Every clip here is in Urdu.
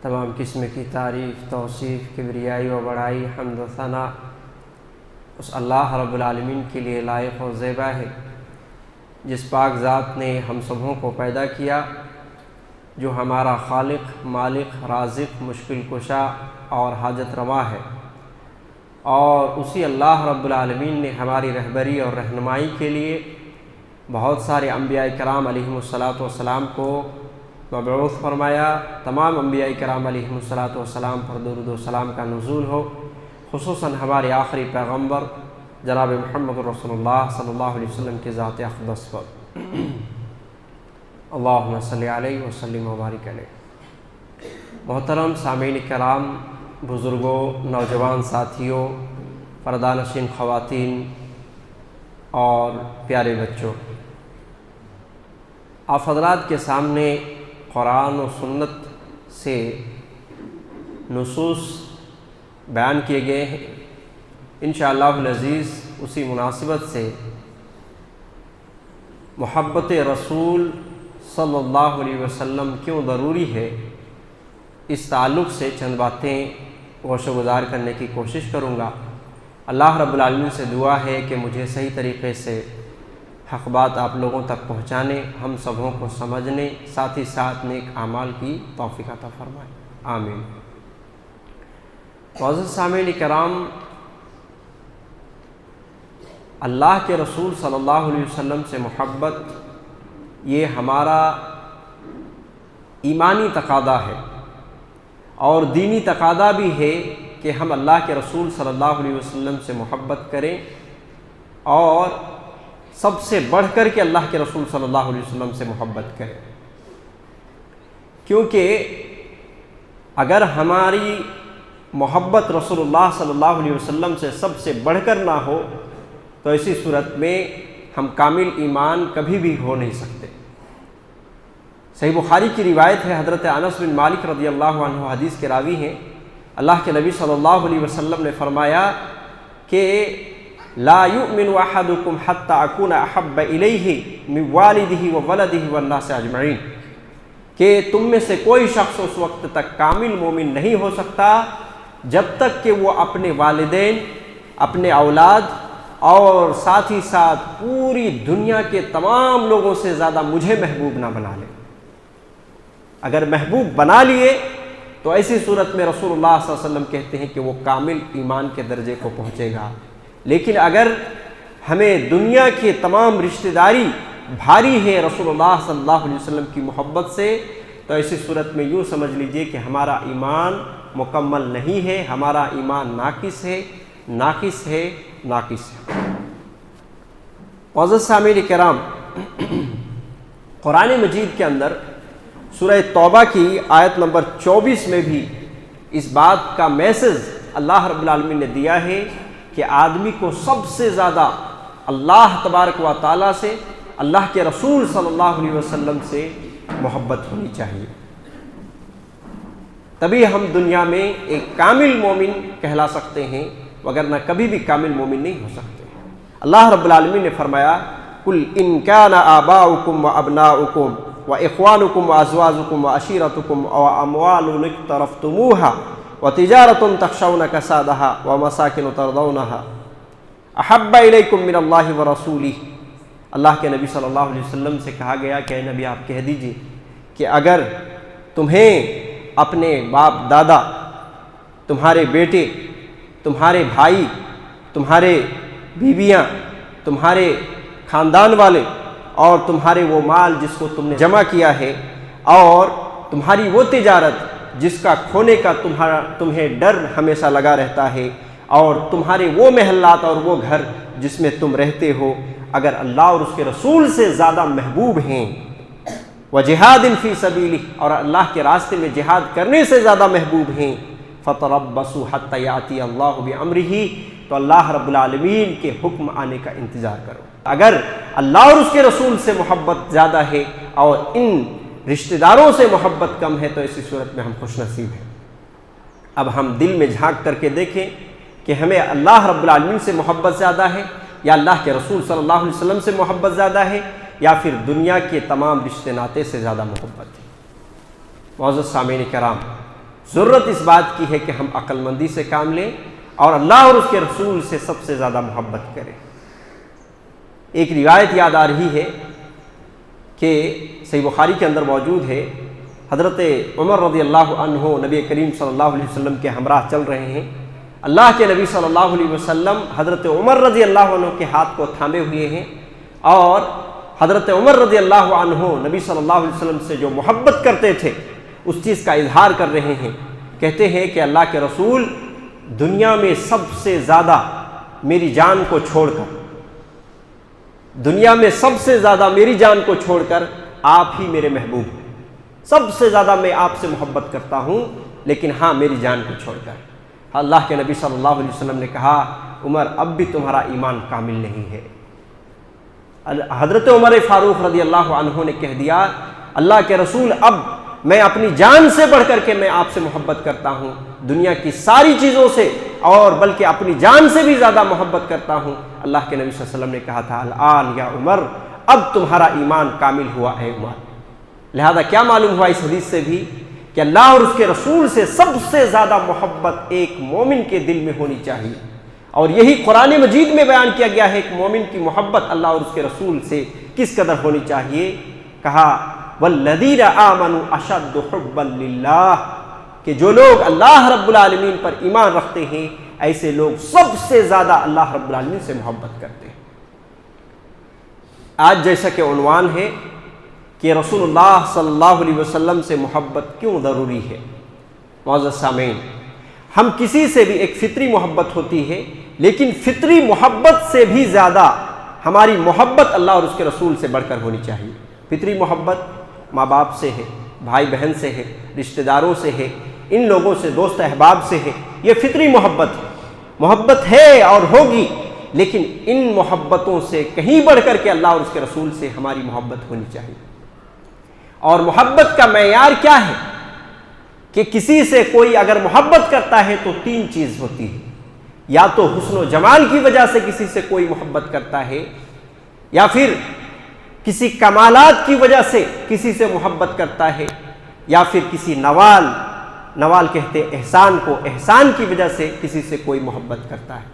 تمام قسم کی تعریف، توصیف، کبریائی و بڑائی، حمد و ثنا اس اللہ رب العالمین کے لیے لائق و زیبا ہے، جس پاک ذات نے ہم سبوں کو پیدا کیا، جو ہمارا خالق، مالک، رازق، مشکل کشا اور حاجت روا ہے، اور اسی اللہ رب العالمین نے ہماری رہبری اور رہنمائی کے لیے بہت سارے انبیاء کرام علیہم الصلاۃ والسلام کو مبعوث فرمایا۔ تمام انبیاء کرام علیہم الصلاۃ والسلام پر درود و سلام کا نزول ہو، خصوصاً ہمارے آخری پیغمبر جناب محمد رسول اللہ صلی اللہ علیہ وسلم کی ذات اقدس پر۔ اللہم صلی علیہ وسلم وبارک علیہ۔ محترم سامعین کرام، بزرگوں، نوجوان ساتھیوں، پردہ نشین خواتین اور پیارے بچوں، آپ حضرات کے سامنے قرآن و سنت سے نصوص بیان کیے گئے ہیں۔ انشاءاللہ العزیز اسی مناسبت سے محبت رسول صلی اللہ علیہ وسلم کیوں ضروری ہے، اس تعلق سے چند باتیں غوش و گزار کرنے کی کوشش کروں گا۔ اللہ رب العالمین سے دعا ہے کہ مجھے صحیح طریقے سے حق بات آپ لوگوں تک پہنچانے، ہم سبوں کو سمجھنے، ساتھ ہی ساتھ نیک اعمال کی توفیق عطا فرمائے، آمین۔ معزز سامعین کرام، اللہ کے رسول صلی اللہ علیہ وسلم سے محبت یہ ہمارا ایمانی تقاضا ہے، اور دینی تقاضا بھی ہے کہ ہم اللہ کے رسول صلی اللہ علیہ وسلم سے محبت کریں، اور سب سے بڑھ کر کے اللہ کے رسول صلی اللہ علیہ وسلم سے محبت کریں، کیونکہ اگر ہماری محبت رسول اللہ صلی اللہ علیہ وسلم سے سب سے بڑھ کر نہ ہو تو ایسی صورت میں ہم کامل ایمان کبھی بھی ہو نہیں سکتے۔ صحیح بخاری کی روایت ہے، حضرت انس بن مالک رضی اللہ عنہ حدیث کے راوی ہیں، اللہ کے نبی صلی اللہ علیہ وسلم نے فرمایا کہ لا یؤمن احدکم حتی اکون احب الیہ من والدہ وولدہ والناس اجمعین، کہ تم میں سے کوئی شخص اس وقت تک کامل مومن نہیں ہو سکتا جب تک کہ وہ اپنے والدین، اپنے اولاد اور ساتھ ہی ساتھ پوری دنیا کے تمام لوگوں سے زیادہ مجھے محبوب نہ بنا لے۔ اگر محبوب بنا لیے تو ایسی صورت میں رسول اللہ صلی اللہ علیہ وسلم کہتے ہیں کہ وہ کامل ایمان کے درجے کو پہنچے گا۔ لیکن اگر ہمیں دنیا کی تمام رشتہ داری بھاری ہے رسول اللہ صلی اللہ علیہ وسلم کی محبت سے، تو ایسی صورت میں یوں سمجھ لیجئے کہ ہمارا ایمان مکمل نہیں ہے، ہمارا ایمان ناقص ہے، ناقص ہے، ناقص ہے۔ معزز سامعین کرام، قرآن مجید کے اندر سورہ توبہ کی آیت نمبر 24 میں بھی اس بات کا میسج اللہ رب العالمین نے دیا ہے کہ آدمی کو سب سے زیادہ اللہ تبارک و تعالیٰ سے، اللہ کے رسول صلی اللہ علیہ وسلم سے محبت ہونی چاہیے، تبھی ہم دنیا میں ایک کامل مومن کہلا سکتے ہیں، وگرنہ کبھی بھی کامل مومن نہیں ہو سکتے۔ اللہ رب العالمین نے فرمایا قُلْ إِنْ كَانَ آبَاؤُكُمْ وَأَبْنَاؤُكُمْ وَإِخْوَانُكُمْ وَأَزْوَاجُكُمْ وَعَشِيرَتُكُمْ وَأَمْوَالٌ اقْتَرَفْتُمُوهَا وَتِجَارَةٌ تَخْشَوْنَ كَسَادَهَا وَمَسَاكِنُ تَرْضَوْنَهَا أَحَبَّ إِلَيْكُمْ مِنَ اللَّهِ وَرَسُولِهِ۔ اللہ کے نبی صلی اللہ علیہ وسلم سے کہا گیا کہ اے نبی آپ کہہ دیجئے کہ اگر تمہیں اپنے باپ دادا، تمہارے بیٹے، تمہارے بھائی، تمہارے بیویاں، تمہارے خاندان والے اور تمہارے وہ مال جس کو تم نے جمع کیا ہے، اور تمہاری وہ تجارت جس کا کھونے کا تمہیں ڈر ہمیشہ لگا رہتا ہے، اور تمہارے وہ محلات اور وہ گھر جس میں تم رہتے ہو، اگر اللہ اور اس کے رسول سے زیادہ محبوب ہیں، وَجِهَادٍ فِي سَبِيلِهِ، اور اللہ کے راستے میں جہاد کرنے سے زیادہ محبوب ہیں، فَتَرَبَّصُوا حَتَّى يَأْتِيَ اللَّهُ بِأَمْرِهِ، تو اللہ رب العالمین کے حکم آنے کا انتظار کرو۔ اگر اللہ اور اس کے رسول سے محبت زیادہ ہے اور ان رشتہ داروں سے محبت کم ہے، تو ایسی صورت میں ہم خوش نصیب ہیں۔ اب ہم دل میں جھانک کر کے دیکھیں کہ ہمیں اللہ رب العالمین سے محبت زیادہ ہے، یا اللہ کے رسول صلی اللہ علیہ وسلم سے محبت زیادہ ہے، یا پھر دنیا کے تمام رشتے ناطے سے زیادہ محبت ہے۔ معزز سامعین کرام، ضرورت اس بات کی ہے کہ ہم عقل مندی سے کام لیں اور اللہ اور اس کے رسول سے سب سے زیادہ محبت کریں۔ ایک روایت یاد آ رہی ہے کہ صحیح بخاری کے اندر موجود ہے، حضرت عمر رضی اللہ عنہ نبی کریم صلی اللہ علیہ وسلم کے ہمراہ چل رہے ہیں۔ اللہ کے نبی صلی اللہ علیہ وسلم حضرت عمر رضی اللہ عنہ کے ہاتھ کو تھامے ہوئے ہیں، اور حضرت عمر رضی اللہ عنہ نبی صلی اللہ علیہ وسلم سے جو محبت کرتے تھے اس چیز کا اظہار کر رہے ہیں۔ کہتے ہیں کہ اللہ کے رسول، دنیا میں سب سے زیادہ میری جان کو چھوڑ کر، دنیا میں سب سے زیادہ میری جان کو چھوڑ کر آپ ہی میرے محبوب ہیں۔ سب سے زیادہ میں آپ سے محبت کرتا ہوں، لیکن ہاں میری جان کو چھوڑ کر۔ اللہ کے نبی صلی اللہ علیہ وسلم نے کہا، عمر اب بھی تمہارا ایمان کامل نہیں ہے۔ حضرت عمر فاروق رضی اللہ عنہ نے کہہ دیا، اللہ کے رسول اب میں اپنی جان سے بڑھ کر کے میں آپ سے محبت کرتا ہوں، دنیا کی ساری چیزوں سے اور بلکہ اپنی جان سے بھی زیادہ محبت کرتا ہوں۔ اللہ کے نبی صلی اللہ علیہ وسلم نے کہا تھا، الآن یا عمر، اب تمہارا ایمان کامل ہوا ہے عمر۔ لہذا کیا معلوم ہوا اس حدیث سے بھی کہ اللہ اور اس کے رسول سے سب سے زیادہ محبت ایک مومن کے دل میں ہونی چاہیے، اور یہی قرآن مجید میں بیان کیا گیا ہے کہ مومن کی محبت اللہ اور اس کے رسول سے کس قدر ہونی چاہیے۔ کہا والذین آمنوا اشد حبا للہ، کہ جو لوگ اللہ رب العالمین پر ایمان رکھتے ہیں ایسے لوگ سب سے زیادہ اللہ رب العالمین سے محبت کرتے ہیں۔ آج جیسا کہ عنوان ہے کہ رسول اللہ صلی اللہ علیہ وسلم سے محبت کیوں ضروری ہے، معزز سامعین، ہم کسی سے بھی ایک فطری محبت ہوتی ہے، لیکن فطری محبت سے بھی زیادہ ہماری محبت اللہ اور اس کے رسول سے بڑھ کر ہونی چاہیے۔ فطری محبت ماں باپ سے ہے، بھائی بہن سے ہے، رشتہ داروں سے ہے، ان لوگوں سے، دوست احباب سے ہے، یہ فطری محبت ہے اور ہوگی، لیکن ان محبتوں سے کہیں بڑھ کر کے اللہ اور اس کے رسول سے ہماری محبت ہونی چاہیے۔ اور محبت کا معیار کیا ہے کہ کسی سے کوئی اگر محبت کرتا ہے تو تین چیز ہوتی ہے، یا تو حسن و جمال کی وجہ سے کسی سے کوئی محبت کرتا ہے، یا پھر کسی کمالات کی وجہ سے کسی سے محبت کرتا ہے، یا پھر کسی نوال کہتے احسان کو، احسان کی وجہ سے کسی سے کوئی محبت کرتا ہے۔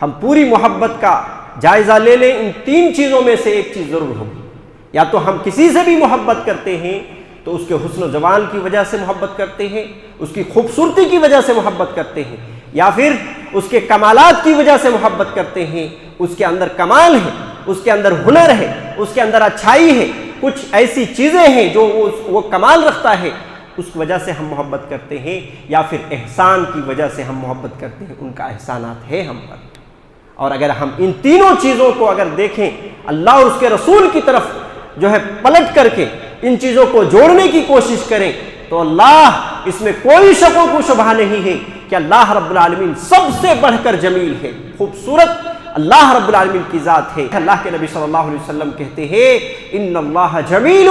ہم پوری محبت کا جائزہ لے لیں، ان تین چیزوں میں سے ایک چیز ضرور ہوگی، یا تو ہم کسی سے بھی محبت کرتے ہیں تو اس کے حسن و جمال کی وجہ سے محبت کرتے ہیں، اس کی خوبصورتی کی وجہ سے محبت کرتے ہیں، یا پھر اس کے کمالات کی وجہ سے محبت کرتے ہیں، اس کے اندر کمال ہے، اس کے اندر ہنر ہے، اس کے اندر اچھائی ہے، کچھ ایسی چیزیں ہیں جو وہ کمال رکھتا ہے، اس کی وجہ سے ہم محبت کرتے ہیں، یا پھر احسان کی وجہ سے ہم محبت کرتے ہیں، ان کا احسانات ہے ہم پر۔ اور اگر ہم ان تینوں چیزوں کو اگر دیکھیں، اللہ اور اس کے رسول کی طرف جو ہے پلٹ کر کے ان چیزوں کو جوڑنے کی کوشش کریں، تو اللہ، اس میں کوئی شک و شبہ نہیں ہے کہ اللہ رب العالمین سب سے بڑھ کر جمیل ہے، خوبصورت اللہ رب العالمین کی ذات ہے۔ اللہ کے نبی صلی اللہ علیہ وسلم کہتے ہیں، ان اللہ جمیل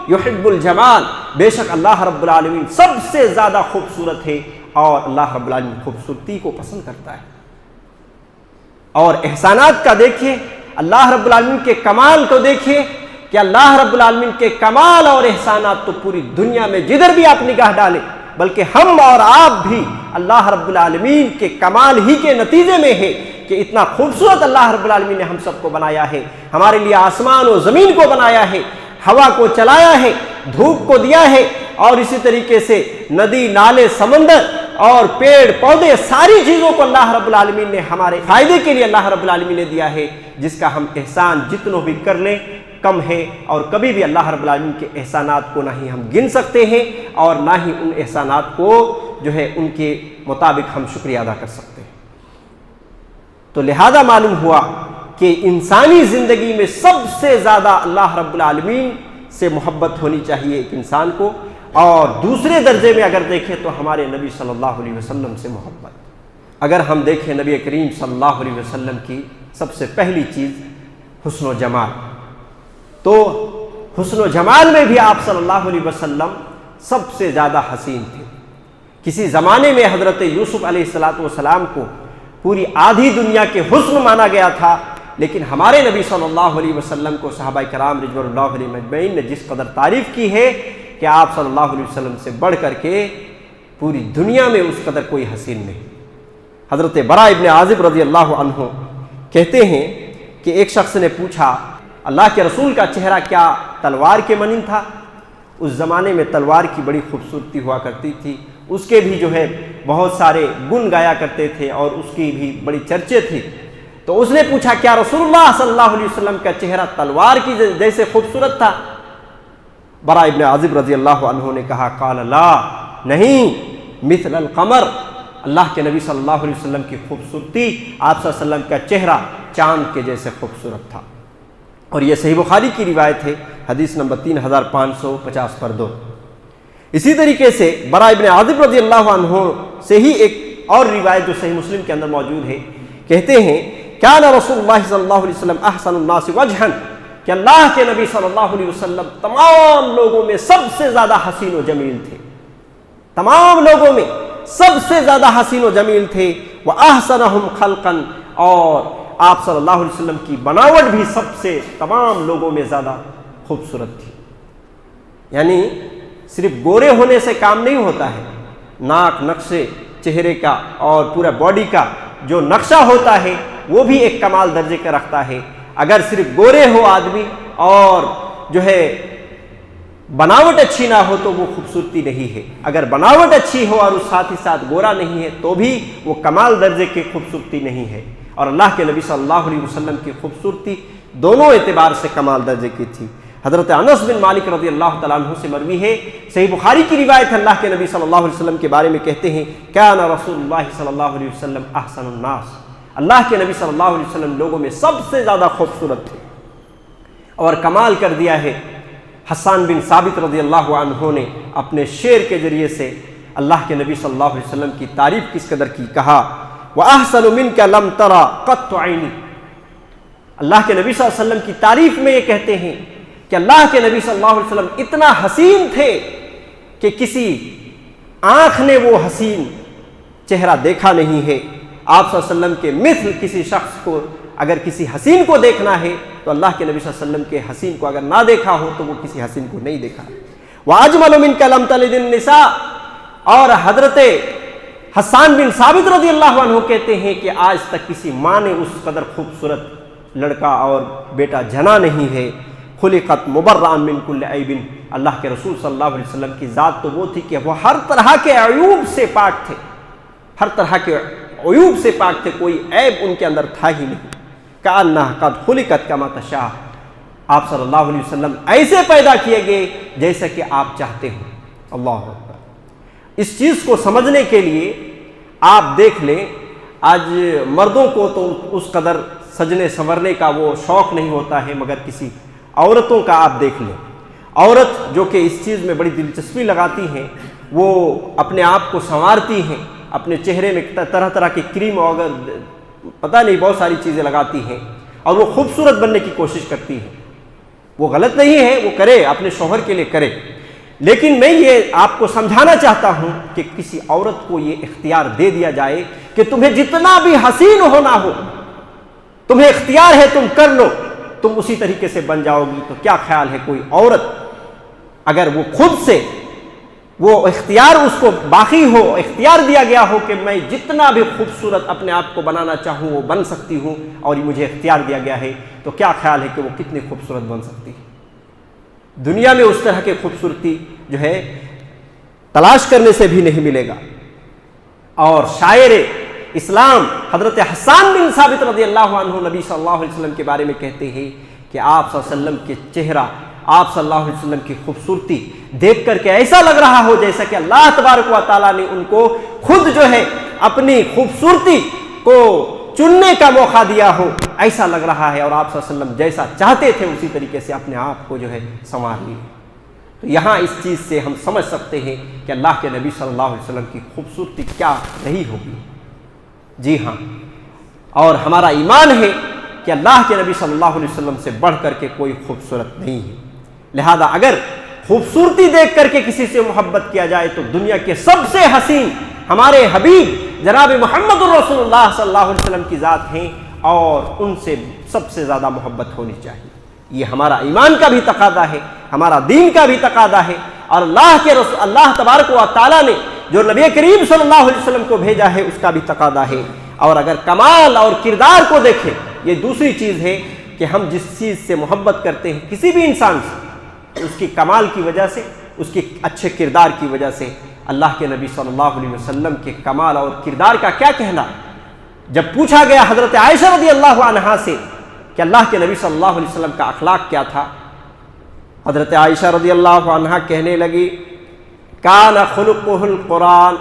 یحب الجمال، بے شک اللہ رب العالمین سب سے زیادہ خوبصورت ہے اور اللہ رب العالمین خوبصورتی کو پسند کرتا ہے۔ اور احسانات کا دیکھیے، اللہ رب العالمین کے کمال کو دیکھیے کہ اللہ رب العالمین کے کمال اور احسانات تو پوری دنیا میں جدھر بھی آپ نگاہ ڈالیں، بلکہ ہم اور آپ بھی اللہ رب العالمین کے کمال ہی کے نتیجے میں ہے کہ اتنا خوبصورت اللہ رب العالمین نے ہم سب کو بنایا ہے، ہمارے لیے آسمان و زمین کو بنایا ہے، ہوا کو چلایا ہے، دھوپ کو دیا ہے، اور اسی طریقے سے ندی، نالے، سمندر اور پیڑ پودے، ساری چیزوں کو اللہ رب العالمین نے ہمارے فائدے کے لیے اللہ رب العالمین نے دیا ہے، جس کا ہم احسان جتنوں بھی کر لیں کم ہے، اور کبھی بھی اللہ رب العالمین کے احسانات کو نہ ہی ہم گن سکتے ہیں اور نہ ہی ان احسانات کو جو ہے ان کے مطابق ہم شکریہ ادا کر سکتے ہیں۔ تو لہذا معلوم ہوا کہ انسانی زندگی میں سب سے زیادہ اللہ رب العالمین سے محبت ہونی چاہیے ایک انسان کو، اور دوسرے درجے میں اگر دیکھیں تو ہمارے نبی صلی اللہ علیہ وسلم سے محبت۔ اگر ہم دیکھیں نبی کریم صلی اللہ علیہ وسلم کی سب سے پہلی چیز حسن و جمال، تو حسن و جمال میں بھی آپ صلی اللہ علیہ وسلم سب سے زیادہ حسین تھے۔ کسی زمانے میں حضرت یوسف علیہ السلام کو پوری آدھی دنیا کے حسن مانا گیا تھا، لیکن ہمارے نبی صلی اللہ علیہ وسلم کو صحابہ کرام رضوان اللہ علیہم اجمعین نے جس قدر تعریف کی ہے کہ آپ صلی اللہ علیہ وسلم سے بڑھ کر کے پوری دنیا میں اس قدر کوئی حسین نہیں۔ حضرت برا ابن عازب رضی اللہ عنہ کہتے ہیں کہ ایک شخص نے پوچھا اللہ کے رسول کا چہرہ کیا تلوار کے مانند تھا؟ اس زمانے میں تلوار کی بڑی خوبصورتی ہوا کرتی تھی، اس کے بھی جو ہے بہت سارے گن گایا کرتے تھے اور اس کی بھی بڑی چرچے تھی۔ تو اس نے پوچھا کیا رسول اللہ صلی اللہ علیہ وسلم کا چہرہ تلوار کی جیسے خوبصورت تھا؟ برا ابن عازب رضی اللہ عنہ نے کہا قال لا، نہیں، مثل القمر، اللہ کے نبی صلی اللہ علیہ وسلم کی خوبصورتی، آپ صلی اللہ علیہ وسلم کا چہرہ چاند کے جیسے خوبصورت تھا۔ اور یہ صحیح بخاری کی روایت ہے، حدیث نمبر 3550 پر 2۔ اسی طریقے سے برا ابن عازب رضی اللہ عنہ سے ہی ایک اور روایت جو صحیح مسلم کے اندر موجود ہے، کہتے ہیں کان رسول اللہ صلی اللہ علیہ وسلم احسن الناس وجہا، کہ اللہ کے نبی صلی اللہ علیہ وسلم تمام لوگوں میں سب سے زیادہ حسین و جمیل تھے، تمام لوگوں میں سب سے زیادہ حسین و جمیل تھے، وَأَحْسَنَهُمْ خَلْقًا، اور آپ صلی اللہ علیہ وسلم کی بناوٹ بھی سب سے تمام لوگوں میں زیادہ خوبصورت تھی۔ یعنی صرف گورے ہونے سے کام نہیں ہوتا ہے، ناک نقشے چہرے کا اور پورا باڈی کا جو نقشہ ہوتا ہے وہ بھی ایک کمال درجے کا رکھتا ہے۔ اگر صرف گورے ہو آدمی اور جو ہے بناوٹ اچھی نہ ہو تو وہ خوبصورتی نہیں ہے، اگر بناوٹ اچھی ہو اور اس ساتھ ہی ساتھ گورا نہیں ہے تو بھی وہ کمال درجے کی خوبصورتی نہیں ہے۔ اور اللہ کے نبی صلی اللہ علیہ وسلم کی خوبصورتی دونوں اعتبار سے کمال درجے کی تھی۔ حضرت انس بن مالک رضی اللہ تعالیٰ عنہ سے مروی ہے، صحیح بخاری کی روایت ہے، اللہ کے نبی صلی اللہ علیہ وسلم کے بارے میں کہتے ہیں کان رسول اللہ صلی اللہ علیہ وسلم احسن الناس، اللہ کے نبی صلی اللہ علیہ وسلم لوگوں میں سب سے زیادہ خوبصورت تھے۔ اور کمال کر دیا ہے، حسان بن ثابت رضی اللہ عنہ نے اپنے شعر کے ذریعے سے اللہ کے نبی صلی اللہ علیہ وسلم کی تعریف کس قدر کی، کہا وَأَحْسَنُ مِنْكَ لَمْ تَرَ قَطُّ عَيْنِي، اللہ کے نبی صلی اللہ علیہ وسلم کی تعریف میں یہ کہتے ہیں کہ اللہ کے نبی صلی اللہ علیہ وسلم اتنا حسین تھے کہ کسی آنکھ نے وہ حسین چہرہ دیکھا نہیں ہے۔ آپ صلی اللہ علیہ وسلم کے مثل کسی شخص کو اگر کسی حسین کو دیکھنا ہے تو اللہ کے نبی صلی اللہ علیہ وسلم کے حسین کو اگر نہ دیکھا ہو تو وہ کسی حسین کو نہیں دیکھا۔ وَأَجْمَلُ مِنْكَ لَمْ تَلِدِ النِّسَاء، اور حضرت حسان بن ثابت رضی اللہ عنہ کہتے ہیں کہ آج تک کسی ماں نے اس قدر خوبصورت لڑکا اور بیٹا جنا نہیں ہے۔ خلقت مبرأ من کل عیب، اللہ کے رسول صلی اللہ علیہ وسلم کی ذات تو وہ تھی کہ وہ ہر طرح کے عیوب سے پاک تھے، ہر طرح کے عیوب سے پاک تھے، کوئی عیب ان کے اندر تھا ہی نہیں۔ کأنها قد خلقت کما تشاء، آپ صلی اللہ علیہ وسلم ایسے پیدا کیے گئے جیسا کہ آپ چاہتے ہو۔ اللہ اکبر۔ اس چیز کو سمجھنے کے لیے آپ دیکھ لیں، آج مردوں کو تو اس قدر سجنے سنورنے کا وہ شوق نہیں ہوتا ہے، مگر کسی عورتوں کا آپ دیکھ لیں، عورت جو کہ اس چیز میں بڑی دلچسپی لگاتی ہیں، وہ اپنے آپ کو سنوارتی ہیں، اپنے چہرے میں طرح طرح کی کریم اور پتہ نہیں بہت ساری چیزیں لگاتی ہیں اور وہ خوبصورت بننے کی کوشش کرتی ہیں۔ وہ غلط نہیں ہے، وہ کرے، اپنے شوہر کے لیے کرے، لیکن میں یہ آپ کو سمجھانا چاہتا ہوں کہ کسی عورت کو یہ اختیار دے دیا جائے کہ تمہیں جتنا بھی حسین ہونا ہو، تمہیں اختیار ہے، تم کر لو، تم اسی طریقے سے بن جاؤ گی، تو کیا خیال ہے کوئی عورت اگر وہ خود سے وہ اختیار اس کو باقی ہو، اختیار دیا گیا ہو کہ میں جتنا بھی خوبصورت اپنے آپ کو بنانا چاہوں وہ بن سکتی ہوں اور یہ مجھے اختیار دیا گیا ہے، تو کیا خیال ہے کہ وہ کتنی خوبصورت بن سکتی ہے؟ دنیا میں اس طرح کی خوبصورتی جو ہے تلاش کرنے سے بھی نہیں ملے گا۔ اور شاعر اسلام حضرت حسان بن ثابت رضی اللہ عنہ نبی صلی اللہ علیہ وسلم کے بارے میں کہتے ہیں کہ آپ صلی اللہ علیہ وسلم کے چہرہ، آپ صلی اللہ علیہ وسلم کی خوبصورتی دیکھ کر کے ایسا لگ رہا ہو جیسا کہ اللہ تبارک و تعالیٰ نے ان کو خود جو ہے اپنی خوبصورتی کو چننے کا موقع دیا ہو، ایسا لگ رہا ہے، اور آپ صلی اللہ علیہ وسلم جیسا چاہتے تھے اسی طریقے سے اپنے آپ کو جو ہے سنوار لیے۔ تو یہاں اس چیز سے ہم سمجھ سکتے ہیں کہ اللہ کے نبی صلی اللہ علیہ وسلم کی خوبصورتی کیا رہی ہوگی۔ جی ہاں، اور ہمارا ایمان ہے کہ اللہ کے نبی صلی اللہ علیہ وسلم سے بڑھ کر کے کوئی خوبصورت نہیں ہے، لہذا اگر خوبصورتی دیکھ کر کے کسی سے محبت کیا جائے تو دنیا کے سب سے حسین ہمارے حبیب جناب محمد الرسول اللہ صلی اللہ علیہ وسلم کی ذات ہیں، اور ان سے سب سے زیادہ محبت ہونی چاہیے۔ یہ ہمارا ایمان کا بھی تقاضا ہے، ہمارا دین کا بھی تقاضا ہے، اور اللہ کے رسول اللہ تبارک و تعالیٰ نے جو نبی کریم صلی اللہ علیہ وسلم کو بھیجا ہے اس کا بھی تقاضا ہے۔ اور اگر کمال اور کردار کو دیکھیں، یہ دوسری چیز ہے کہ ہم جس چیز سے محبت کرتے ہیں کسی بھی انسان سے، اس کی کمال کی وجہ سے، اس کے اچھے کردار کی وجہ سے۔ اللہ کے نبی صلی اللہ علیہ وسلم کے کمال اور کردار کا کیا کہنا؟ جب پوچھا گیا حضرت عائشہ رضی اللہ عنہا سے کہ اللہ کے نبی صلی اللہ علیہ وسلم کا اخلاق کیا تھا، حضرت عائشہ رضی اللہ عنہا کہنے لگی کان خلقہ القرآن،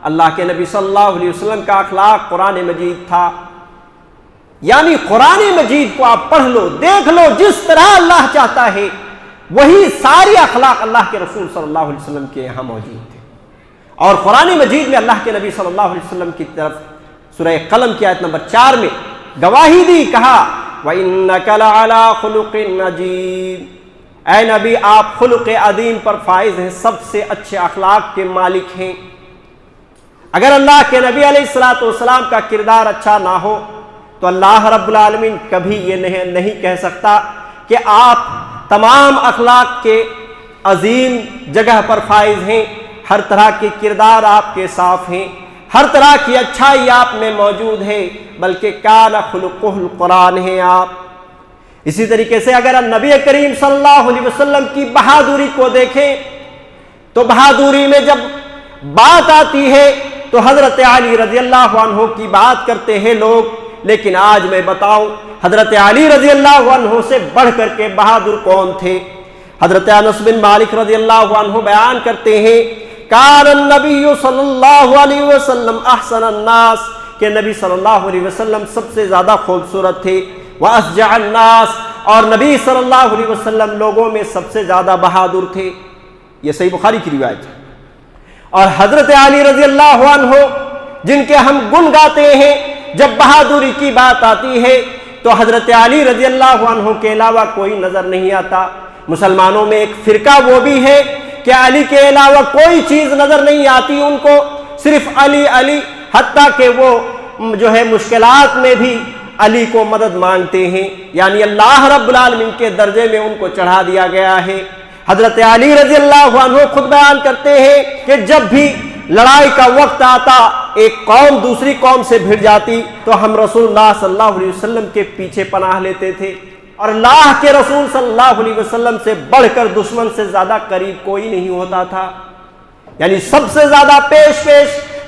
اللہ کے نبی صلی اللہ علیہ وسلم کا اخلاق قرآن مجید تھا۔ یعنی قرآن مجید کو آپ پڑھ لو، دیکھ لو، جس طرح اللہ چاہتا ہے وہی ساری اخلاق اللہ کے رسول صلی اللہ علیہ وسلم کے یہاں موجود تھے۔ اور قرآن مجید میں اللہ کے نبی صلی اللہ علیہ وسلم کی طرف سورہ قلم کی آیت نمبر 4 میں گواہی دی، کہا وَإِنَّكَ لَعَلَىٰ خُلُقٍ عَظِيمٍ، اے نبی آپ خلق عظیم پر فائز ہیں، سب سے اچھے اخلاق کے مالک ہیں۔ اگر اللہ کے نبی علیہ الصلوۃ والسلام کا کردار اچھا نہ ہو تو اللہ رب العالمین کبھی یہ نہیں کہہ سکتا کہ آپ تمام اخلاق کے عظیم جگہ پر فائز ہیں، ہر طرح کے کردار آپ کے صاف ہیں، ہر طرح کی اچھائی آپ میں موجود ہے، بلکہ کان خلقہ القرآن ہے آپ۔ اسی طریقے سے اگر نبی کریم صلی اللہ علیہ وسلم کی بہادری کو دیکھیں تو بہادری میں جب بات آتی ہے تو حضرت علی رضی اللہ عنہ کی بات کرتے ہیں لوگ، لیکن آج میں بتاؤں حضرت علی رضی اللہ عنہ سے بڑھ کر کے بہادر کون تھے؟ حضرت انس بن مالک رضی اللہ عنہ بیان کرتے ہیں کان النبی صلی اللہ علیہ وسلم احسن الناس، کہ نبی صلی اللہ علیہ وسلم سب سے زیادہ خوبصورت تھے، واشجع الناس، اور نبی صلی اللہ علیہ وسلم لوگوں میں سب سے زیادہ بہادر تھے۔ یہ صحیح بخاری کی روایت ہے۔ اور حضرت علی رضی اللہ عنہ جن کے ہم گن گاتے ہیں، جب بہادری کی بات آتی ہے تو حضرت علی رضی اللہ عنہ کے علاوہ کوئی نظر نہیں آتا۔ مسلمانوں میں ایک فرقہ وہ بھی ہے کہ علی کے علاوہ کوئی چیز نظر نہیں آتی ان کو، صرف علی علی، حتیٰ کہ وہ جو ہے مشکلات میں بھی علی کو مدد مانگتے ہیں، یعنی اللہ رب العالمین کے درجے میں ان کو چڑھا دیا گیا ہے۔ حضرت علی رضی اللہ عنہ خود بیان کرتے ہیں کہ جب بھی لڑائی کا وقت آتا، ایک قوم دوسری قوم سے بھڑ جاتی تو ہم رسول اللہ صلی اللہ علیہ وسلم کے پیچھے پناہ لیتے تھے، اور اللہ کے رسول صلی اللہ علیہ وسلم سے بڑھ کر دشمن سے زیادہ قریب کوئی نہیں ہوتا تھا۔ یعنی سب سے زیادہ پیش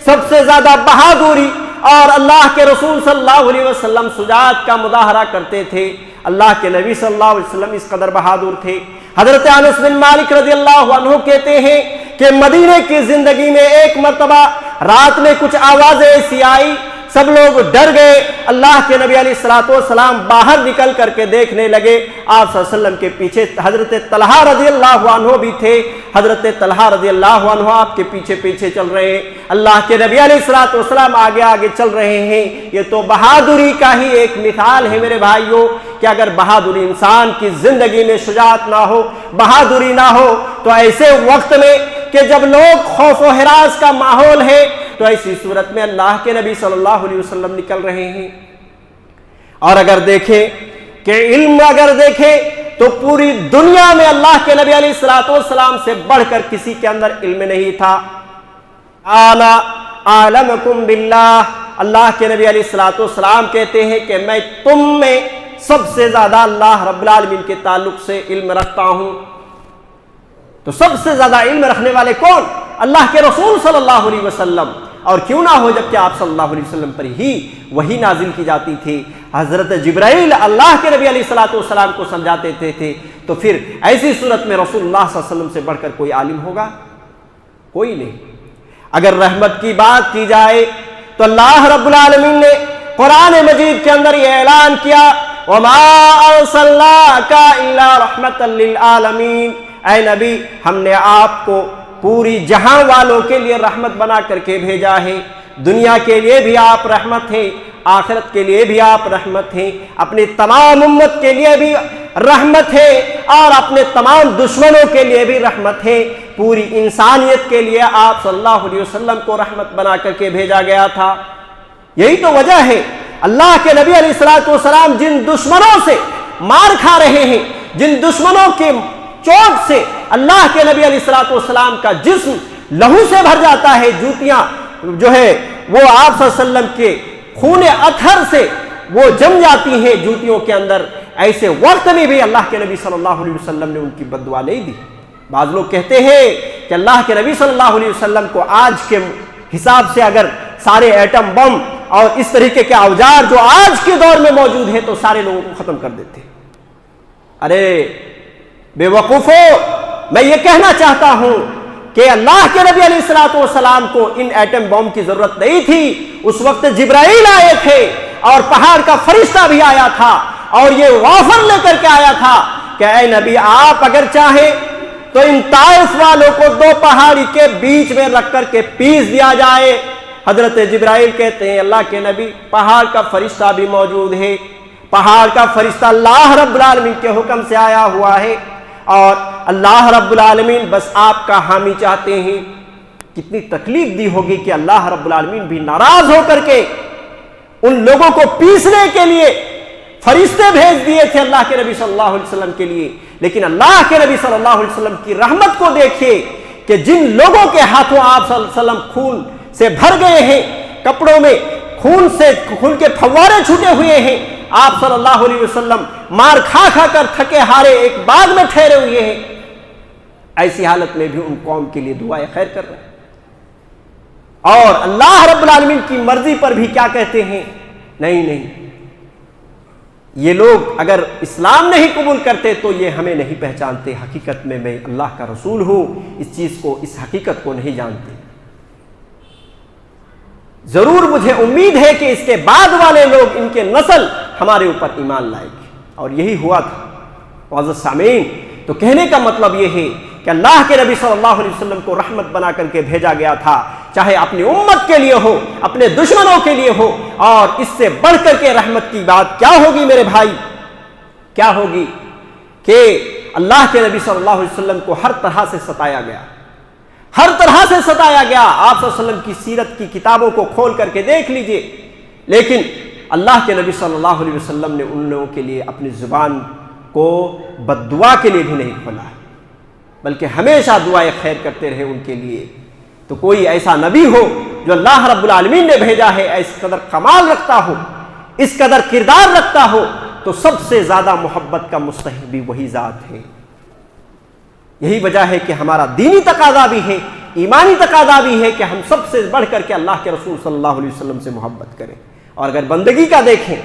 سب سے زیادہ بہادری، اور اللہ کے رسول صلی اللہ علیہ وسلم شجاعت کا مظاہرہ کرتے تھے۔ اللہ کے نبی صلی اللہ علیہ وسلم اس قدر بہادر تھے۔ حضرت انس بن مالک رضی اللہ عنہ کہتے ہیں کہ مدینے کی زندگی میں ایک مرتبہ رات میں کچھ آوازیں ایسی آئی، سب لوگ ڈر گئے۔ اللہ کے نبی علیہ الصلوۃ والسلام باہر نکل کر کے دیکھنے لگے، آپ صلی اللہ علیہ وسلم کے پیچھے حضرت طلحہ رضی اللہ عنہ بھی تھے۔ حضرت طلحہ رضی اللہ عنہ آپ کے پیچھے پیچھے چل رہے ہیں، اللہ کے نبی علیہ الصلوۃ والسلام آگے آگے چل رہے ہیں۔ یہ تو بہادری کا ہی ایک مثال ہے میرے بھائیوں، کہ اگر بہادری انسان کی زندگی میں شجاعت نہ ہو، بہادری نہ ہو، تو ایسے وقت میں کہ جب لوگ خوف و ہراس کا ماحول ہے، تو ایسی صورت میں اللہ کے نبی صلی اللہ علیہ وسلم نکل رہے ہیں۔ اور اگر دیکھیں کہ علم اگر دیکھیں تو پوری دنیا میں اللہ کے نبی علیہ الصلوۃ والسلام سے بڑھ کر کسی کے اندر علم نہیں تھا۔ انا اعلمکم باللہ، اللہ کے نبی علیہ الصلوۃ والسلام کہتے ہیں کہ میں تم میں سب سے زیادہ اللہ رب العالمین کے تعلق سے علم رکھتا ہوں۔ تو سب سے زیادہ علم رکھنے والے کون؟ اللہ کے رسول صلی اللہ علیہ وسلم۔ اور کیوں نہ ہو جبکہ آپ صلی اللہ علیہ وسلم پر ہی وحی نازل کی جاتی تھی، حضرت جبرائیل اللہ کے نبی علیہ الصلوۃ والسلام کو سمجھاتے تھے، تو پھر ایسی صورت میں رسول اللہ صلی اللہ علیہ وسلم سے بڑھ کر کوئی عالم ہوگا؟ کوئی نہیں۔ اگر رحمت کی بات کی جائے تو اللہ رب العالمین نے قرآن مجید کے اندر یہ اعلان کیا وَمَا أَرْسَلْنَاكَ إِلَّا رَحْمَةً لِلْعَالَمِينَ، اے نبی ہم نے آپ کو پوری جہاں والوں کے لیے رحمت بنا کر کے بھیجا ہے۔ دنیا کے لیے بھی آپ رحمت ہیں، آخرت کے لیے بھی آپ رحمت ہیں، اپنی تمام امت کے لیے بھی رحمت ہے، اور اپنے تمام دشمنوں کے لیے بھی رحمت ہے۔ پوری انسانیت کے لیے آپ صلی اللہ علیہ وسلم کو رحمت بنا کر کے بھیجا گیا تھا۔ یہی تو وجہ ہے اللہ کے نبی علیہ الصلوۃ والسلام جن دشمنوں سے مار کھا رہے ہیں، جن دشمنوں کے چوٹ سے اللہ کے نبی علیہ الصلوۃ والسلام کا جسم لہو سے بھر جاتا ہے، جوتیاں جو ہے وہ آپ صلی اللہ علیہ وسلم کے خون اطہر سے وہ جم جاتی ہیں جوتیوں کے اندر، ایسے وقت میں بھی اللہ کے نبی صلی اللہ علیہ وسلم نے ان کی بد دعا نہیں دی۔ بعض لوگ کہتے ہیں کہ اللہ کے نبی صلی اللہ علیہ وسلم کو آج کے حساب سے اگر سارے ایٹم بم اور اس طریقے کے اوزار جو آج کے دور میں موجود ہیں تو سارے لوگوں کو ختم کر دیتے۔ ارے بے وقوفو، میں یہ کہنا چاہتا ہوں کہ اللہ کے نبی علیہ الصلوۃ والسلام کو ان ایٹم بم کی ضرورت نہیں تھی۔ اس وقت جبرائیل آئے تھے اور پہاڑ کا فرشتہ بھی آیا تھا اور یہ وافر لے کر کے آیا تھا کہ اے نبی آپ اگر چاہیں تو ان طائف والوں کو دو پہاڑی کے بیچ میں رکھ کر کے پیس دیا جائے۔ حضرت جبرائیل کہتے ہیں اللہ کے نبی پہاڑ کا فرشتہ بھی موجود ہے، پہاڑ کا فرشتہ اللہ رب العالمین کے حکم سے آیا ہوا ہے اور اللہ رب العالمین بس آپ کا حامی چاہتے ہیں۔ کتنی تکلیف دی ہوگی کہ اللہ رب العالمین بھی ناراض ہو کر کے ان لوگوں کو پیسنے کے لیے فرشتے بھیج دیے تھے اللہ کے نبی صلی اللہ علیہ وسلم کے لیے، لیکن اللہ کے نبی صلی اللہ علیہ وسلم کی رحمت کو دیکھیے کہ جن لوگوں کے ہاتھوں آپ صلی اللہ علیہ وسلم خون سے بھر گئے ہیں، کپڑوں میں خون کے پھوارے چھوٹے ہوئے ہیں، آپ صلی اللہ علیہ وسلم مار کھا کھا کر تھکے ہارے ایک باغ میں ٹھہرے ہوئے ہیں، ایسی حالت میں بھی ان قوم کے لیے دعائیں خیر کر رہے ہیں۔ اور اللہ رب العالمین کی مرضی پر بھی کیا کہتے ہیں؟ نہیں، یہ لوگ اگر اسلام نہیں قبول کرتے تو یہ ہمیں نہیں پہچانتے، حقیقت میں میں اللہ کا رسول ہوں، اس چیز کو، اس حقیقت کو نہیں جانتے۔ ضرور مجھے امید ہے کہ اس کے بعد والے لوگ، ان کے نسل ہمارے اوپر ایمان لائے گی، اور یہی ہوا تھا۔ معزز سامعین، تو کہنے کا مطلب یہ ہے کہ اللہ کے نبی صلی اللہ علیہ وسلم کو رحمت بنا کر کے بھیجا گیا تھا، چاہے اپنی امت کے لیے ہو، اپنے دشمنوں کے لیے ہو، اور اس سے بڑھ کر کے رحمت کی بات کیا ہوگی میرے بھائی؟ کیا ہوگی کہ اللہ کے نبی صلی اللہ علیہ وسلم کو ہر طرح سے ستایا گیا، ہر طرح سے ستایا گیا۔ آپ صلی اللہ علیہ وسلم کی سیرت کی کتابوں کو کھول کر کے دیکھ لیجئے، لیکن اللہ کے نبی صلی اللہ علیہ وسلم نے ان لوگوں کے لیے اپنی زبان کو بد دعا کے لیے بھی نہیں کھولا، بلکہ ہمیشہ دعائیں خیر کرتے رہے ان کے لیے۔ تو کوئی ایسا نبی ہو جو اللہ رب العالمین نے بھیجا ہے، اس قدر کمال رکھتا ہو، اس قدر کردار رکھتا ہو، تو سب سے زیادہ محبت کا مستحق بھی وہی ذات ہے۔ یہی وجہ ہے کہ ہمارا دینی تقاضا بھی ہے، ایمانی تقاضا بھی ہے کہ ہم سب سے بڑھ کر کے اللہ کے رسول صلی اللہ علیہ وسلم سے محبت کریں۔ اور اگر بندگی کا دیکھیں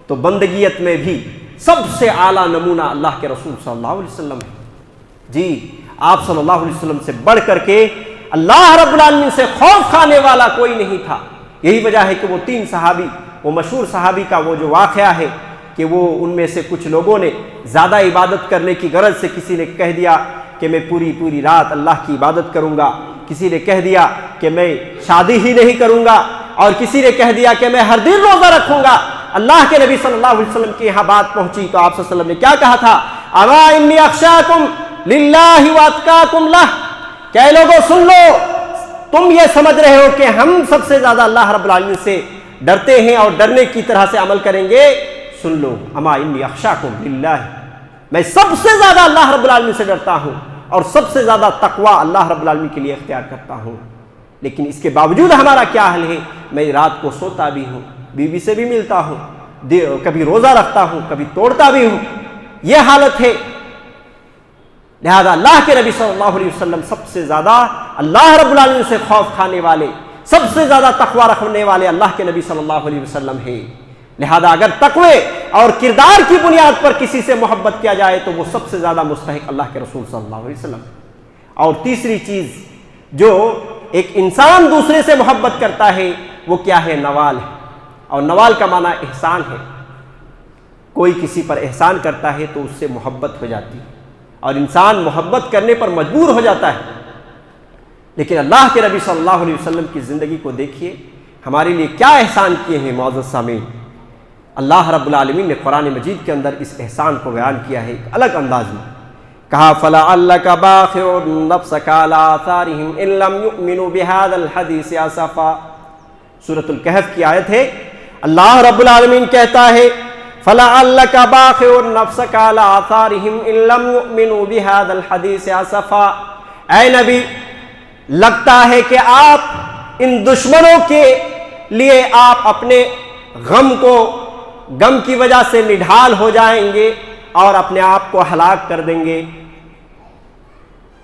تو بندگیت میں بھی سب سے اعلیٰ نمونہ اللہ کے رسول صلی اللہ علیہ وسلم ہے۔ جی، آپ صلی اللہ علیہ وسلم سے بڑھ کر کے اللہ رب العالمین سے خوف کھانے والا کوئی نہیں تھا۔ یہی وجہ ہے کہ وہ 3 صحابی، وہ مشہور صحابی کا وہ جو واقعہ ہے کہ وہ ان میں سے کچھ لوگوں نے زیادہ عبادت کرنے کی غرض سے کسی نے کہہ دیا کہ میں پوری رات اللہ کی عبادت کروں گا، کسی نے کہہ دیا کہ میں شادی ہی نہیں کروں گا، اور کسی نے کہہ دیا کہ میں ہر دن روزہ رکھوں گا۔ اللہ کے نبی صلی اللہ علیہ وسلم کے یہاں بات پہنچی تو آپ صلی اللہ علیہ وسلم نے کیا کہا تھا؟ اما انی اخشاکم للہ واتقاکم لہ، کہ اے لوگوں سن لو، تم یہ سمجھ رہے ہو کہ ہم سب سے زیادہ اللہ رب العالمین سے ڈرتے ہیں اور ڈرنے کی طرح سے عمل کریں گے؟ سن لو، اما انی اخشاکم للہ، میں سب سے زیادہ اللہ رب العالمین سے ڈرتا ہوں اور سب سے زیادہ تقوی اللہ رب العالمین کے لیے اختیار کرتا ہوں۔ لیکن اس کے باوجود ہمارا کیا حل ہے؟ میں رات کو سوتا بھی ہوں، بیوی سے بھی ملتا ہوں، کبھی روزہ رکھتا ہوں، کبھی توڑتا بھی ہوں، یہ حالت ہے۔ لہذا اللہ کے نبی صلی اللہ علیہ وسلم سب سے زیادہ اللہ رب العالمین سے خوف کھانے والے، سب سے زیادہ تقوی رکھنے والے اللہ کے نبی صلی اللہ علیہ وسلم ہے۔ لہذا اگر تقوی اور کردار کی بنیاد پر کسی سے محبت کیا جائے تو وہ سب سے زیادہ مستحق اللہ کے رسول صلی اللہ علیہ وسلم۔ اور تیسری چیز جو ایک انسان دوسرے سے محبت کرتا ہے وہ کیا ہے؟ نوال ہے، اور نوال کا معنی احسان ہے۔ کوئی کسی پر احسان کرتا ہے تو اس سے محبت ہو جاتی ہے اور انسان محبت کرنے پر مجبور ہو جاتا ہے۔ لیکن اللہ کے نبی صلی اللہ علیہ وسلم کی زندگی کو دیکھیے، ہمارے لیے کیا احسان کیے ہیں معزز سامعین۔ اللہ رب العالمین نے قرآن مجید کے اندر اس احسان کو بیان کیا ہے ایک الگ انداز میں، کہا فَلَعَلَّكَ بَاخِعٌ نَفْسَكَ عَلَىٰ آثَارِهِمْ إِن لَّمْ يُؤْمِنُوا بِهَٰذَا الْحَدِيثِ أَسَفًا۔ سورۃ الکہف کی آیت ہے، اللہ رب العالمین کہتا ہے فَلَعَلَّكَ بَاخِعٌ نَفْسَكَ عَلَىٰ آثَارِهِمْ إِن لَّمْ يُؤْمِنُوا بِهَٰذَا الْحَدِيثِ أَسَفًا۔ اے نبی، لگتا ہے کہ آپ ان دشمنوں کے لیے آپ اپنے غم کی وجہ سے نڈھال ہو جائیں گے اور اپنے آپ کو ہلاک کر دیں گے.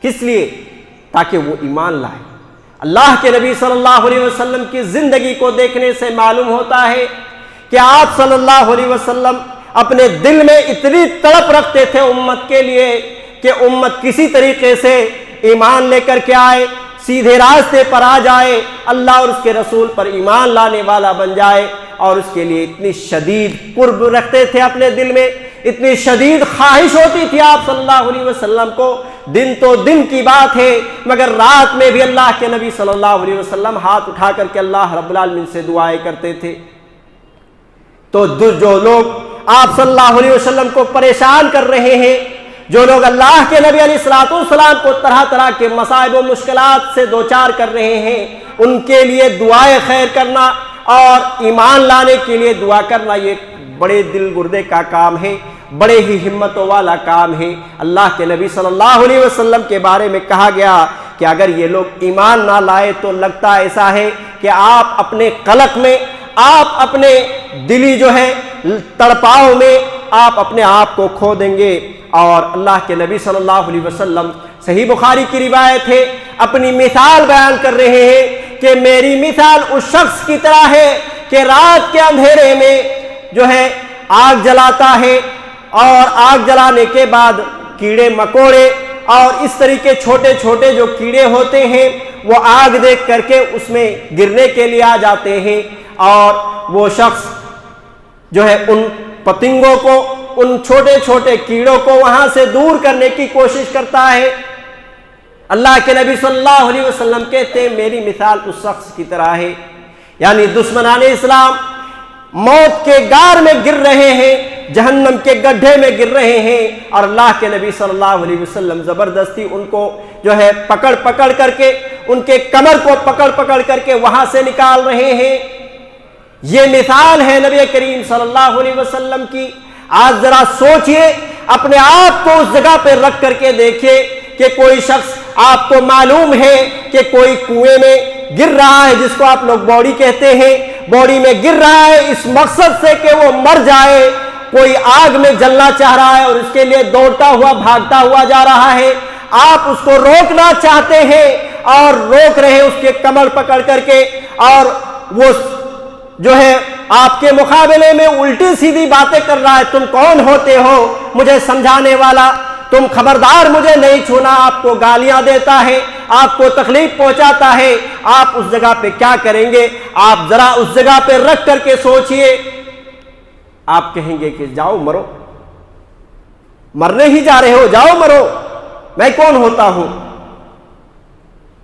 کس لیے؟ تاکہ وہ ایمان لائے. اللہ کے نبی صلی اللہ علیہ وسلم کی زندگی کو دیکھنے سے معلوم ہوتا ہے کہ آپ صلی اللہ علیہ وسلم اپنے دل میں اتنی تڑپ رکھتے تھے امت کے لیے کہ امت کسی طریقے سے ایمان لے کر کے آئے، سیدھے راستے پر آ جائے، اللہ اور اس کے رسول پر ایمان لانے والا بن جائے، اور اس کے لیے اتنی شدید قرب رکھتے تھے اپنے دل میں، اتنی شدید خواہش ہوتی تھی آپ صلی اللہ علیہ وسلم کو. دن تو دن کی بات ہے مگر رات میں بھی اللہ کے نبی صلی اللہ علیہ وسلم ہاتھ اٹھا کر کے اللہ رب العالمین سے دعائیں کرتے تھے. تو جو لوگ آپ صلی اللہ علیہ وسلم کو پریشان کر رہے ہیں، جو لوگ اللہ کے نبی علیہ الصلوۃ والسلام کو طرح طرح کے مصائب و مشکلات سے دوچار کر رہے ہیں، ان کے لیے دعائیں خیر کرنا اور ایمان لانے کے لیے دعا کرنا یہ بڑے دل گردے کا کام ہے، بڑے ہی ہمتوں والا کام ہے. اللہ کے نبی صلی اللہ علیہ وسلم کے بارے میں کہا گیا کہ اگر یہ لوگ ایمان نہ لائے تو لگتا ایسا ہے کہ آپ اپنے قلق میں، آپ اپنے دلی جو ہے تڑپاؤ میں آپ اپنے آپ کو کھو دیں گے. اور اللہ کے نبی صلی اللہ علیہ وسلم صحیح بخاری کی روایت ہے، اپنی مثال بیان کر رہے ہیں کہ میری مثال اس شخص کی طرح ہے کہ رات کے اندھیرے میں جو ہے آگ جلاتا ہے، اور آگ جلانے کے بعد کیڑے مکوڑے اور اس طریقے چھوٹے چھوٹے جو کیڑے ہوتے ہیں وہ آگ دیکھ کر کے اس میں گرنے کے لیے آ جاتے ہیں، اور وہ شخص جو ہے ان پتنگوں کو، ان چھوٹے چھوٹے کیڑوں کو وہاں سے دور کرنے کی کوشش کرتا ہے. اللہ کے نبی صلی اللہ علیہ وسلم کہتے ہیں میری مثال اس شخص کی طرح ہے. یعنی دشمنان اسلام موت کے غار میں گر رہے ہیں، جہنم کے گڈھے میں گر رہے ہیں، اور اللہ کے نبی صلی اللہ علیہ وسلم زبردستی ان کو جو ہے پکڑ کر کے، ان کے کمر کو پکڑ کر کے وہاں سے نکال رہے ہیں. یہ مثال ہے نبی کریم صلی اللہ علیہ وسلم کی. آج ذرا سوچئے، اپنے آپ کو اس جگہ پہ رکھ کر کے دیکھیے کہ کوئی شخص آپ کو معلوم ہے کہ کوئی کنویں میں گر رہا ہے، جس کو آپ لوگ باڑی کہتے ہیں، باڑی میں گر رہا ہے اس مقصد سے کہ وہ مر جائے. کوئی آگ میں جلنا چاہ رہا ہے اور اس کے لیے دوڑتا ہوا بھاگتا ہوا جا رہا ہے، آپ اس کو روکنا چاہتے ہیں اور روک رہے ہیں اس کے کمر پکڑ کر کے، اور وہ جو ہے آپ کے مقابلے میں الٹی سیدھی باتیں کر رہا ہے. تم کون ہوتے ہو مجھے سمجھانے والا؟ تم خبردار مجھے نہیں چھونا. آپ کو گالیاں دیتا ہے، آپ کو تکلیف پہنچاتا ہے. آپ اس جگہ پہ کیا کریں گے؟ آپ ذرا اس جگہ پہ رکھ کر کے سوچئے. آپ کہیں گے کہ جاؤ مرو، مرنے ہی جا رہے ہو، جاؤ مرو، میں کون ہوتا ہوں؟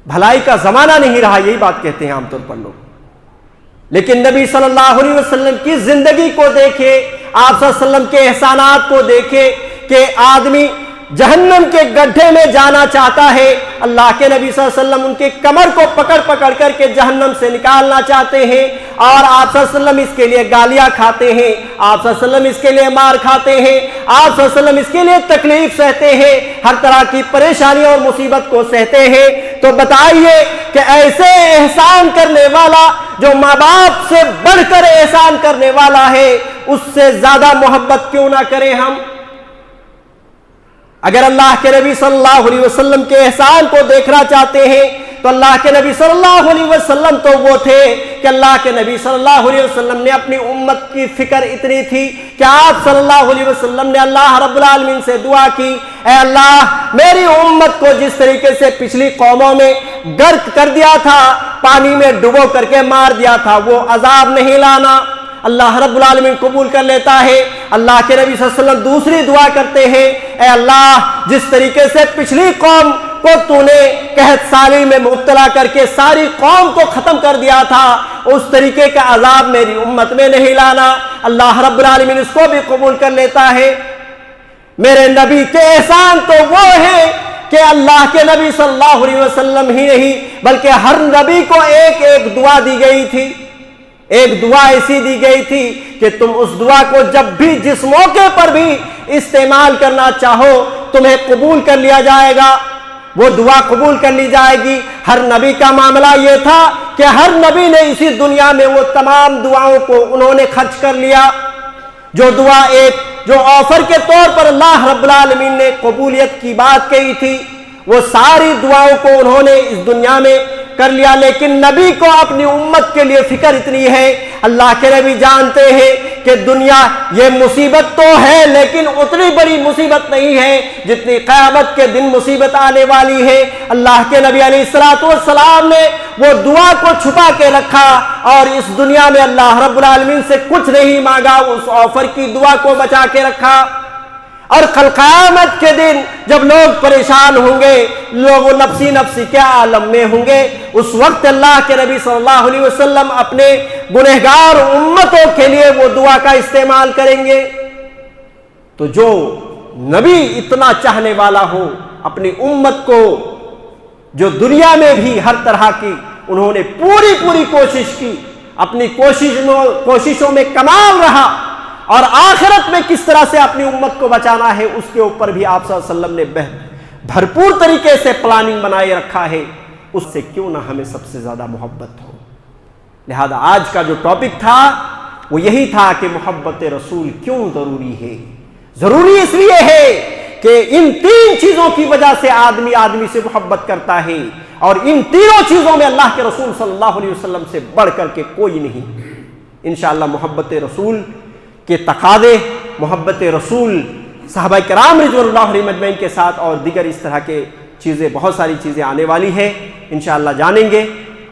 بھلائی کا زمانہ نہیں رہا، یہی بات کہتے ہیں عام طور پر لوگ. لیکن نبی صلی اللہ علیہ وسلم کی زندگی کو دیکھے، آپ صلی اللہ علیہ وسلم کے احسانات کو دیکھے کہ آدمی جہنم کے گڈھے میں جانا چاہتا ہے، اللہ کے نبی صلی اللہ علیہ وسلم ان کے کمر کو پکڑ کر کے جہنم سے نکالنا چاہتے ہیں، اور آپ صلی اللہ علیہ وسلم اس کے لیے گالیاں کھاتے ہیں، آپ صلی اللہ علیہ وسلم اس کے لیے مار کھاتے ہیں، آپ صلی اللہ علیہ وسلم اس کے لیے تکلیف سہتے ہیں، ہر طرح کی پریشانیوں اور مصیبت کو سہتے ہیں. تو بتائیے کہ ایسے احسان کرنے والا جو ماں باپ سے بڑھ کر احسان کرنے والا ہے، اس سے زیادہ محبت کیوں نہ کریں ہم؟ اگر اللہ کے نبی صلی اللہ علیہ وسلم کے احسان کو دیکھنا چاہتے ہیں تو اللہ کے نبی صلی اللہ علیہ وسلم تو وہ تھے کہ اللہ کے نبی صلی اللہ علیہ وسلم نے اپنی امت کی فکر اتنی تھی کہ آپ صلی اللہ علیہ وسلم نے اللہ رب العالمین سے دعا کی، اے اللہ میری امت کو جس طریقے سے پچھلی قوموں میں غرق کر دیا تھا، پانی میں ڈبو کر کے مار دیا تھا، وہ عذاب نہیں لانا. اللہ رب العالمین قبول کر لیتا ہے. اللہ کے نبی صلی اللہ علیہ وسلم دوسری دعا کرتے ہیں، اے اللہ جس طریقے سے پچھلی قوم کو تو نے قحط سالی میں مبتلا کر کے ساری قوم کو ختم کر دیا تھا، اس طریقے کا عذاب میری امت میں نہیں لانا. اللہ رب العالمین اس کو بھی قبول کر لیتا ہے. میرے نبی کے احسان تو وہ ہیں کہ اللہ کے نبی صلی اللہ علیہ وسلم ہی نہیں بلکہ ہر نبی کو ایک ایک دعا دی گئی تھی. ایک دعا ایسی دی گئی تھی کہ تم اس دعا کو جب بھی جس موقع پر بھی استعمال کرنا چاہو تمہیں قبول کر لیا جائے گا. وہ دعا قبول کر لی جائے گی۔ ہر نبی کا معاملہ یہ تھا کہ ہر نبی نے اسی دنیا میں وہ تمام دعاؤں کو انہوں نے خرچ کر لیا۔ جو دعا جو آفر کے طور پر اللہ رب العالمین نے قبولیت کی بات کہی تھی، وہ ساری دعاؤں کو انہوں نے اس دنیا میں کر لیا، لیکن نبی کو اپنی امت کے لیے فکر اتنی ہے۔ اللہ کے نبی جانتے ہیں کہ دنیا یہ مصیبت تو ہے لیکن اتنی بڑی مصیبت نہیں ہے جتنی قیامت کے دن مصیبت آنے والی ہے۔ اللہ کے نبی علیہ السلام نے وہ دعا کو چھپا کے رکھا اور اس دنیا میں اللہ رب العالمین سے کچھ نہیں مانگا، اس آفر کی دعا کو بچا کے رکھا۔ اور کل قیامت کے دن جب لوگ پریشان ہوں گے، لوگ نفسی نفسی کے عالم میں ہوں گے، اس وقت اللہ کے نبی صلی اللہ علیہ وسلم اپنے گنہگار امتوں کے لیے وہ دعا کا استعمال کریں گے۔ تو جو نبی اتنا چاہنے والا ہو اپنی امت کو، جو دنیا میں بھی ہر طرح کی انہوں نے پوری کوشش کی، اپنی کوششوں میں کمال رہا، اور آخرت میں کس طرح سے اپنی امت کو بچانا ہے اس کے اوپر بھی آپ صلی اللہ علیہ وسلم نے بھرپور طریقے سے پلاننگ بنائے رکھا ہے، اس سے کیوں نہ ہمیں سب سے زیادہ محبت ہو۔ لہذا آج کا جو ٹاپک تھا وہ یہی تھا کہ محبت رسول کیوں ضروری ہے۔ ضروری اس لیے ہے کہ ان تین چیزوں کی وجہ سے آدمی سے محبت کرتا ہے، اور ان تینوں چیزوں میں اللہ کے رسول صلی اللہ علیہ وسلم سے بڑھ کر کے کوئی نہیں۔ انشاءاللہ محبت رسول کے تقاضے، محبت رسول صحابہ کرام رضوان اللہ علیہم اجمعین کے ساتھ اور دیگر اس طرح کے چیزیں، بہت ساری چیزیں آنے والی ہیں، انشاءاللہ جانیں گے۔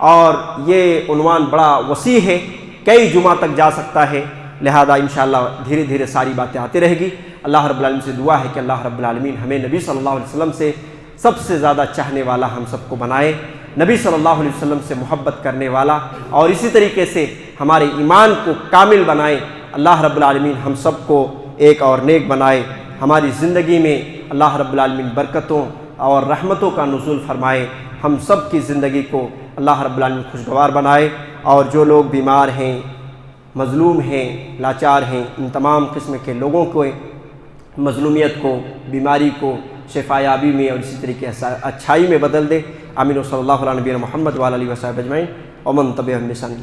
اور یہ عنوان بڑا وسیع ہے، کئی جمعہ تک جا سکتا ہے، لہذا انشاءاللہ دھیرے دھیرے ساری باتیں آتی رہے گی۔ اللہ رب العالمین سے دعا ہے کہ اللہ رب العالمین ہمیں نبی صلی اللہ علیہ وسلم سے سب سے زیادہ چاہنے والا ہم سب کو بنائے، نبی صلی اللہ علیہ وسلم سے محبت کرنے والا، اور اسی طریقے سے ہمارے ایمان کو کامل بنائے۔ اللہ رب العالمین ہم سب کو ایک اور نیک بنائے، ہماری زندگی میں اللہ رب العالمین برکتوں اور رحمتوں کا نزول فرمائے، ہم سب کی زندگی کو اللہ رب العالمین خوشگوار بنائے، اور جو لوگ بیمار ہیں، مظلوم ہیں، لاچار ہیں، ان تمام قسم کے لوگوں کو مظلومیت کو، بیماری کو شفا یابی میں اور اسی طریقے سے اچھائی میں بدل دے۔ آمین و صلی اللہ علیہ نبی محمد وعلی آلہ وصحبہ اجمعین ومن تبعہم بإحسان۔